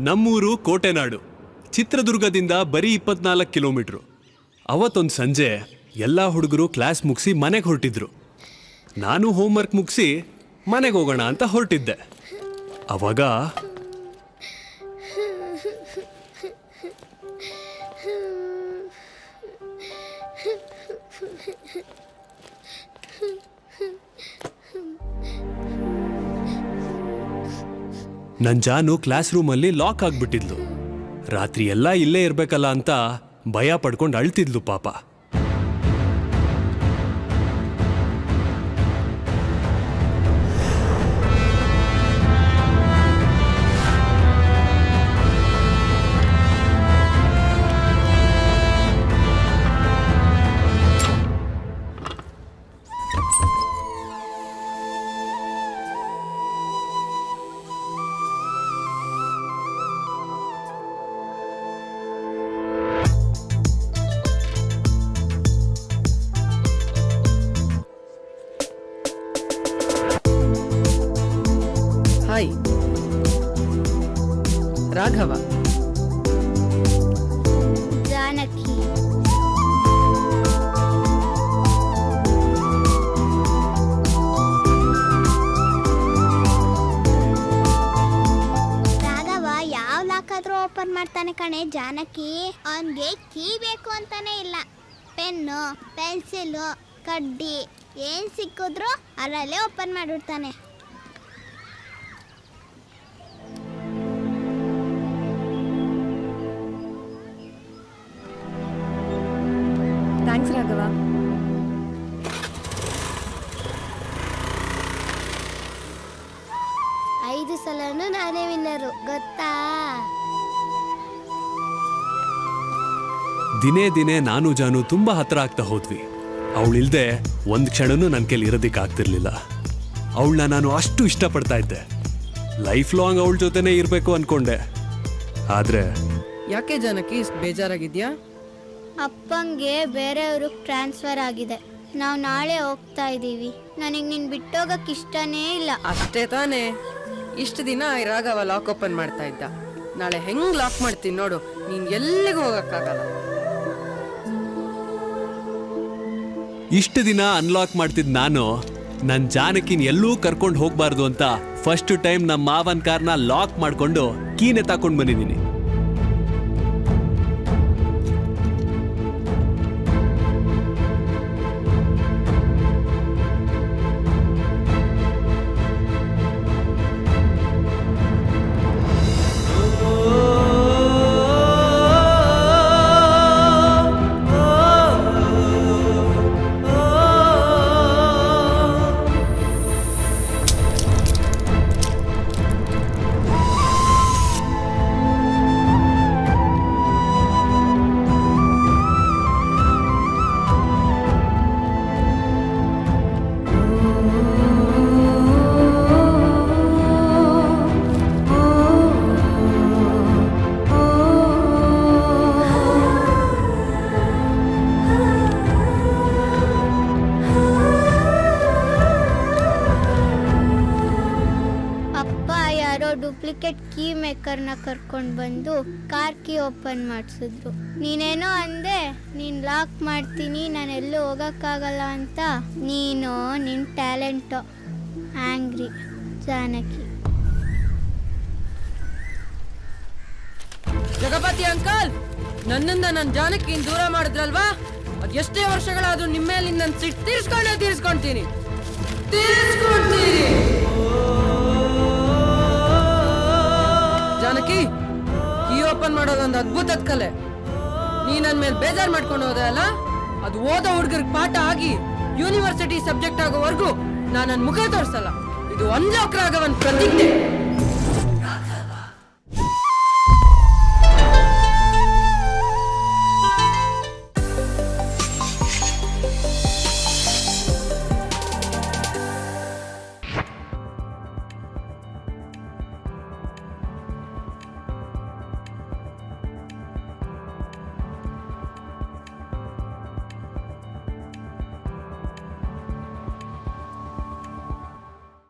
ನಮ್ಮೂರು ಕೋಟೆನಾಡು. ಚಿತ್ರದುರ್ಗದಿಂದ ಬರೀ 24 ಕಿಲೋಮೀಟ್ರು. ಅವತ್ತೊಂದು ಸಂಜೆ ಎಲ್ಲ ಹುಡುಗರು ಕ್ಲಾಸ್ ಮುಗಿಸಿ ಮನೆಗೆ ಹೊರಟಿದ್ರು. ನಾನು ಹೋಮ್ವರ್ಕ್ ಮುಗಿಸಿ ಮನೆಗೆ ಹೋಗೋಣ ಅಂತ ಹೊರಟಿದ್ದೆ. ಅವಾಗ ನನ್ನ ಜಾನು ಕ್ಲಾಸ್ ರೂಮಲ್ಲಿ ಲಾಕ್ ಆಗ್ಬಿಟ್ಟಿದ್ಲು. ರಾತ್ರಿ ಎಲ್ಲ ಇಲ್ಲೇ ಇರ್ಬೇಕಲ್ಲ ಅಂತ ಭಯ ಪಡ್ಕೊಂಡು ಅಳ್ತಿದ್ಲು ಪಾಪ. ಹಾಯ್ ರಾಘವ. ಜಾನಕಿ. ರಾಘವ ಯಾವ ಲಾಕ್ ಆದ್ರೂ ಓಪನ್ ಮಾಡ್ತಾನೆ ಕಣೆ. ಜಾನಕಿ ಅವನ್ಗೆ ಕೀ ಬೇಕು ಅಂತಾನೆ ಇಲ್ಲ. ಪೆನ್ನು, ಪೆನ್ಸಿಲು, ಕಡ್ಡಿ ಏನ್ ಸಿಕ್ಕಿದ್ರು ಅಲ್ಲೇ ಓಪನ್ ಮಾಡಿಬಿಡ್ತಾನೆ. ಥ್ಯಾಂಕ್ಸ್ ರಾಘವ. ಐದು ಸಲನೂ ನಾನೇ ವಿನ್ನರು, ಗೊತ್ತಾ? ದಿನೇ ದಿನೇ ನಾನು ಜಾನು ತುಂಬಾ ಹತ್ರ ಆಗ್ತಾ ಹೋದ್ವಿ. ಅವಳಿಲ್ದೆ ಒಂದು ಕ್ಷಣನೂ ನನ್ನ ಕೈಲಿ ಇರೋದಕ್ಕಾಗ್ತಿರ್ಲಿಲ್ಲ. ಅವಳನ್ನ ನಾನು ಅಷ್ಟು ಇಷ್ಟಪಡ್ತಾ ಇದ್ದೆ. ಲೈಫ್ ಲಾಂಗ್ ಅವಳ ಜೊತೆನೇ ಇರಬೇಕು ಅನ್ಕೊಂಡೆ. ಆದ್ರೆ ಯಾಕೆ ಜಾನಕಿ ಇಷ್ಟು ಬೇಜಾರಾಗಿದ್ಯಾ? ಅಪ್ಪಂಗೆ ಬೇರೆಯವ್ರಿಗೆ ಟ್ರಾನ್ಸ್ಫರ್ ಆಗಿದೆ. ನಾವು ನಾಳೆ ಹೋಗ್ತಾ ಇದ್ದೀವಿ. ನನಗೆ ನೀನು ಬಿಟ್ಟೋಗಕ್ಕೆ ಇಷ್ಟನೇ ಇಲ್ಲ. ಅಷ್ಟೇ ತಾನೇ. ಇಷ್ಟು ದಿನ ಈ ರಾಘವ ಲಾಕ್ ಓಪನ್ ಮಾಡ್ತಾ ಇದ್ದ. ನಾಳೆ ಹೆಂಗ್ ಲಾಕ್ ಮಾಡ್ತೀನಿ ನೋಡು. ನೀನ್ ಎಲ್ಲಿಗೂ ಹೋಗಕ್ಕಾಗಲ್ಲ. ಇಷ್ಟು ದಿನ ಅನ್ಲಾಕ್ ಮಾಡ್ತಿದ್ ನಾನು ನನ್ನ ಜಾನಕಿನ್ ಎಲ್ಲೂ ಕರ್ಕೊಂಡು ಹೋಗ್ಬಾರ್ದು ಅಂತ ಫಸ್ಟ್ ಟೈಮ್ ನಮ್ಮ ಮಾವನ್ ಕಾರ್ನ ಲಾಕ್ ಮಾಡ್ಕೊಂಡು ಕೀನೆ ತಕೊಂಡ್ ಬಂದಿದ್ದೀನಿ. ಡೂಪ್ಲಿಕೇಟ್ ಕೀ ಮೇಕರ್ನ ಕರ್ಕೊಂಡು ಬಂದು ಕಾರ್ ಕೀ ಓಪನ್ ಮಾಡಿಸಿದ್ರು. ನೀನೇನೋ ಅಂದೆ, ನೀನು ಲಾಕ್ ಮಾಡ್ತೀನಿ, ನಾನು ಎಲ್ಲೂ ಹೋಗೋಕ್ಕಾಗಲ್ಲ ಅಂತ. ನೀನು ನಿನ್ನ talent. Angry Janaki. Jagapathi uncle, ನನ್ನಿಂದ ನನ್ನ ಜಾನಕಿನ ದೂರ ಮಾಡಿದ್ರಲ್ವಾ? ಅದು ಎಷ್ಟೇ ವರ್ಷಗಳಾದ್ರೂ ನಿಮ್ಮ ಮೇಲೆ ನನ್ನ ಸಿಟ್ಟು ತೀರಿಸ್ಕೊಂತೀನಿ. ಜಾನಕಿ, ಕೀ ಓಪನ್ ಮಾಡೋದೊಂದು ಅದ್ಭುತದ ಕಲೆ. ನೀ ನನ್ನ ಮೇಲೆ ಬೇಜಾರು ಮಾಡ್ಕೊಂಡು ಹೋದೆ ಅಲ್ಲ, ಅದು ಓದೋ ಹುಡುಗರಿಗೆ ಪಾಠ ಆಗಿ ಯೂನಿವರ್ಸಿಟಿ ಸಬ್ಜೆಕ್ಟ್ ಆಗೋವರೆಗೂ ನಾನು ನನ್ನ ಮುಖ ತೋರಿಸಲ್ಲ. ಇದು ಅನ್ಲಾಕ್ ರಾಘವನ್ ಪ್ರತಿಜ್ಞೆ.